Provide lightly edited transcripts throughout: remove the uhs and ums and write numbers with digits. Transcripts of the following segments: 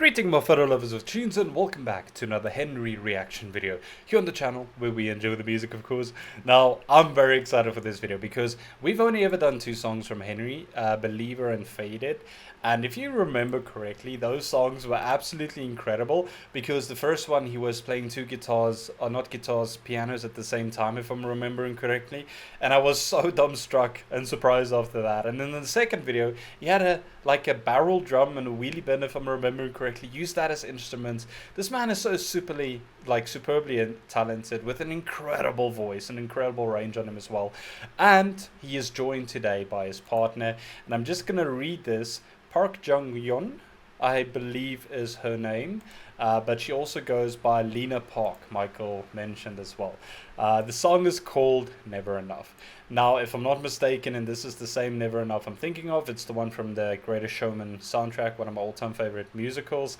Greeting my fellow lovers of tunes and welcome back to another Henry reaction video here on the channel where we enjoy the music, of course. Now, I'm very excited for this video because we've only ever done two songs from Henry, Believer and Faded. And if you remember correctly, those songs were absolutely incredible because the first one he was playing two guitars, or not guitars, pianos at the same time, if I'm remembering correctly. And I was so dumbstruck and surprised after that. And then in the second video, he had a barrel drum and a wheelie bin, if I'm remembering correctly, used that as instruments. This man is so superbly talented with an incredible voice, an incredible range on him as well. And he is joined today by his partner, and I'm just gonna read this. Park Jung-yeon, I believe is her name, but she also goes by Lena Park, Michael mentioned as well. The song is called Never Enough. Now, if I'm not mistaken, and this is the same Never Enough I'm thinking of, it's the one from the Greatest Showman soundtrack, one of my all-time favorite musicals.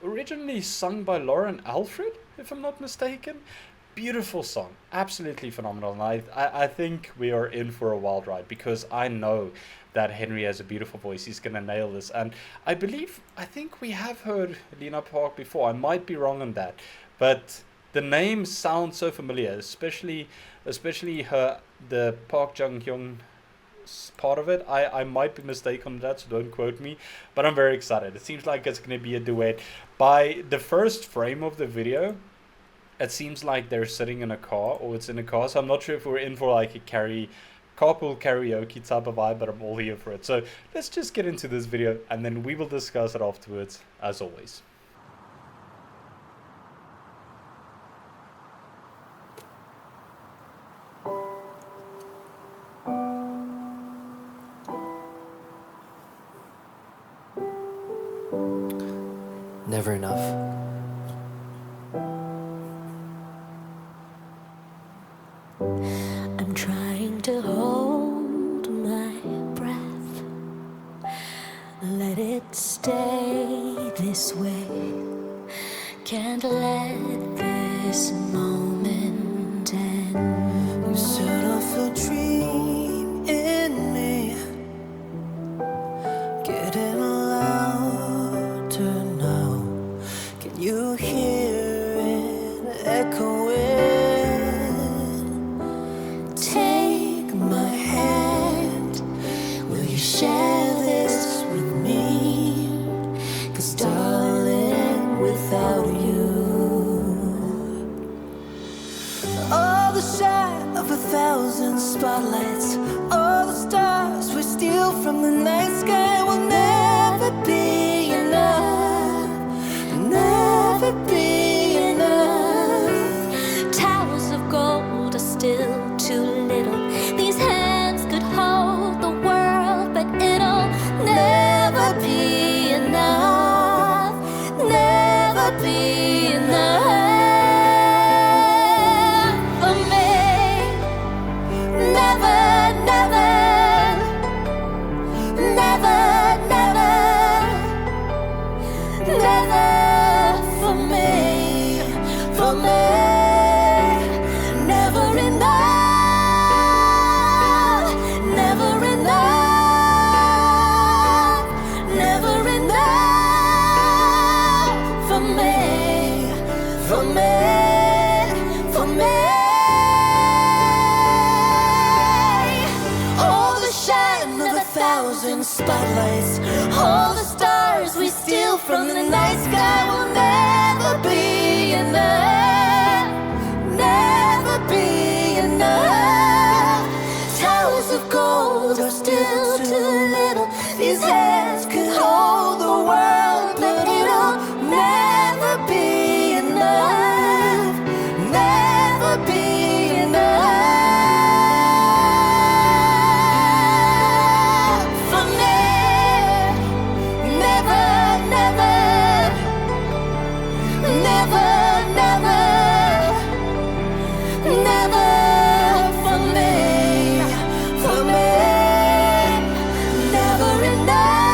Originally sung by Lauren Alfred, if I'm not mistaken. Beautiful song, absolutely phenomenal, and I think we are in for a wild ride because I know that Henry has a beautiful voice. He's gonna nail this, and I think we have heard Lena Park before. I might be wrong on that, but the name sounds so familiar, especially the Park Jung-yeon part of it. I might be mistaken on that, so don't quote me, but I'm very excited. It seems like it's gonna be a duet. By the first frame of the video, it seems like they're sitting in a car, or it's in a car, so I'm not sure if we're in for like a carpool karaoke type of vibe, but I'm all here for it. So let's just get into this video and then we will discuss it afterwards, as always. Never enough. I'm trying to hold my breath, let it stay this way. Can't let this moment end. You set off a dream in me, getting louder now. Can you hear it echoing? Take my hand, will you share this with me? 'Cause darling, without you, all the shine of 1,000 spotlights, all the stars we steal from the night sky will never be enough, never be enough. Towers of gold are still too little. These hands could hold the world, but it'll never be enough, never be enough for me. Never, never, never, never, never for me, for me. Never enough, never enough, never enough for me, for me, for me. All the shine of 1,000 spotlights, all the stars we steal from the night sky will never be enough, never be enough. Towers of gold are still too little. These hands could hold the world, but it'll never be enough, never be enough for me. Never, never, never, never, never for me, for me. Never enough.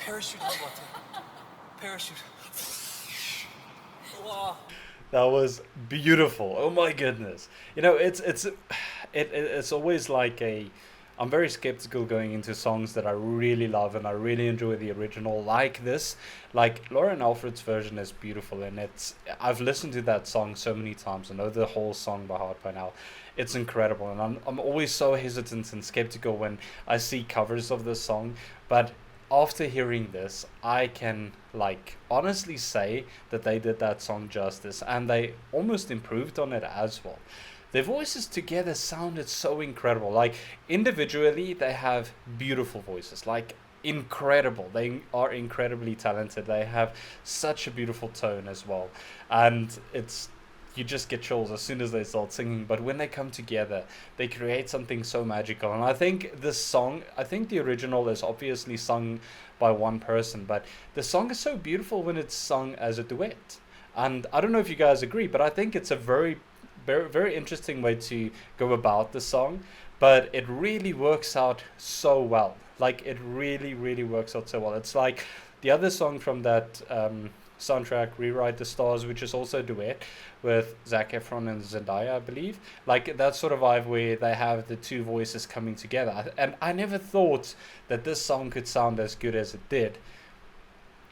parachute 한것 같아. Parachute. 와. That was beautiful. Oh my goodness. You know, it's always like a. I'm very skeptical going into songs that I really love and I really enjoy the original like this. Like Lauren Alfred's version is beautiful and I've listened to that song so many times. I know the whole song by heart by now. It's incredible and I'm always so hesitant and skeptical when I see covers of this song, but after hearing this, I can like honestly say that they did that song justice and they almost improved on it as well. Their voices together sounded so incredible. Like individually, they have beautiful voices, like incredible. They are incredibly talented. They have such a beautiful tone as well. And you just get chills as soon as they start singing. But when they come together, they create something so magical. And I think this song, I think the original is obviously sung by one person, but the song is so beautiful when it's sung as a duet. And I don't know if you guys agree, but I think it's a very very interesting way to go about the song, but it really works out so well. Like it really works out so well. It's like the other song from that soundtrack, Rewrite the Stars, which is also a duet with Zac Efron and Zendaya, I believe. Like that sort of vibe where they have the two voices coming together. And I never thought that this song could sound as good as it did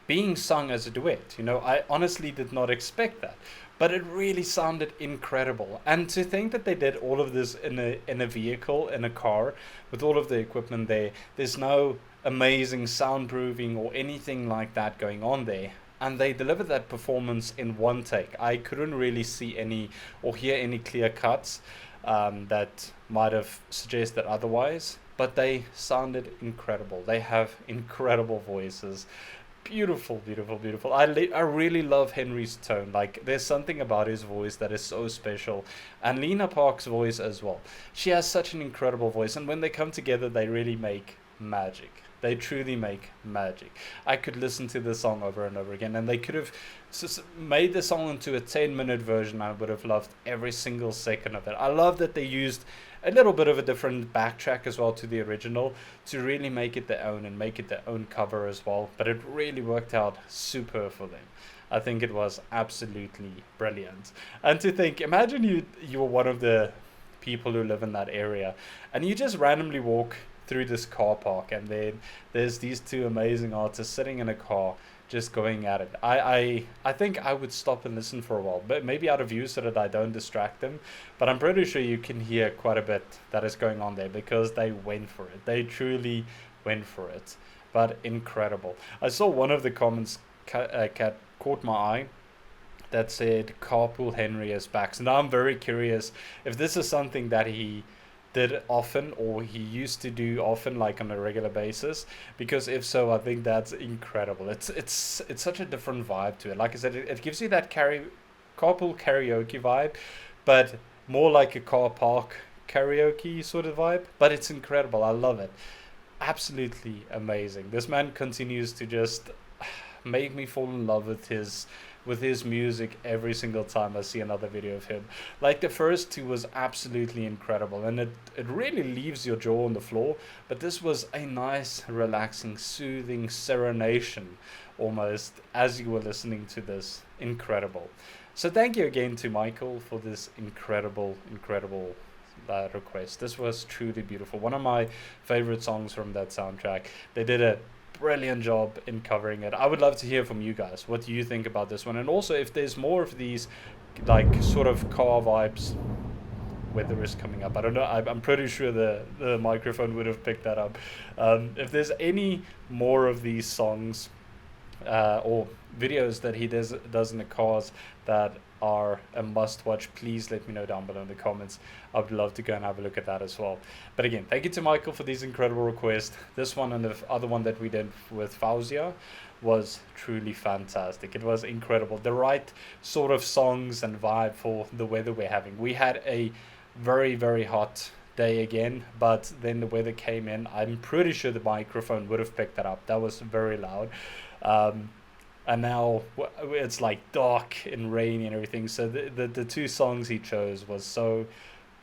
being sung as a duet. You know, I honestly did not expect that, but it really sounded incredible. And to think that they did all of this in a vehicle, in a car, with all of the equipment there, there's no amazing soundproofing or anything like that going on there, and they delivered that performance in one take. I couldn't really see any or hear any clear cuts that might have suggested otherwise, but they sounded incredible. They have incredible voices. Beautiful. I really love Henry's tone. Like there's something about his voice that is so special, and Lena Park's voice as well. She has such an incredible voice, and when they come together, they really make magic. They truly make magic. I could listen to the song over and over again, and they could have made the song into a 10-minute version. I would have loved every single second of it. I love that they used a little bit of a different backtrack as well to the original to really make it their own and make it their own cover as well. But it really worked out super for them. I think it was absolutely brilliant. And to think, imagine you were one of the people who live in that area and you just randomly walk through this car park and then there's these two amazing artists sitting in a car just going at it. I think I would stop and listen for a while, but maybe out of view so that I don't distract them. But I'm pretty sure you can hear quite a bit that is going on there because they went for it. They truly went for it. But incredible. I saw one of the comments caught my eye that said Carpool Henry is back. So now I'm very curious if this is something that he did often or he used to do often, like on a regular basis, because if so, I think that's incredible. It's such a different vibe to it. Like I said, it gives you that carpool karaoke vibe, but more like a car park karaoke sort of vibe. But it's incredible. I love it. Absolutely amazing. This man continues to just make me fall in love with his music every single time I see another video of him. Like the first two was absolutely incredible, and it really leaves your jaw on the floor, but this was a nice, relaxing, soothing serenation almost as you were listening to this. Incredible. So thank you again to Michael for this incredible request. This was truly beautiful. One of my favorite songs from that soundtrack. They did a brilliant job in covering it. I would love to hear from you guys. What do you think about this one? And also if there's more of these like sort of car vibes, weather is coming up. I don't know. I'm pretty sure the microphone would have picked that up. If there's any more of these songs or videos that he does in the cars that are a must watch, please let me know down below in the comments. I would love to go and have a look at that as well. But again, thank you to Michael for these incredible requests. This one and the other one that we did with Fauzia was truly fantastic. It was incredible. The right sort of songs and vibe for the weather we're having. We had a very hot day again, but then the weather came in. I'm pretty sure the microphone would have picked that up. That was very loud. And now it's like dark and rainy and everything. So the two songs he chose was so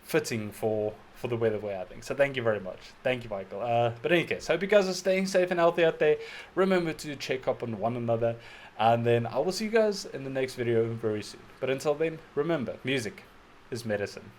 fitting for for the way I think. So thank you very much. Thank you, Michael. But in any case, hope you guys are staying safe and healthy out there. Remember to check up on one another. And then I will see you guys in the next video very soon. But until then, remember, music is medicine.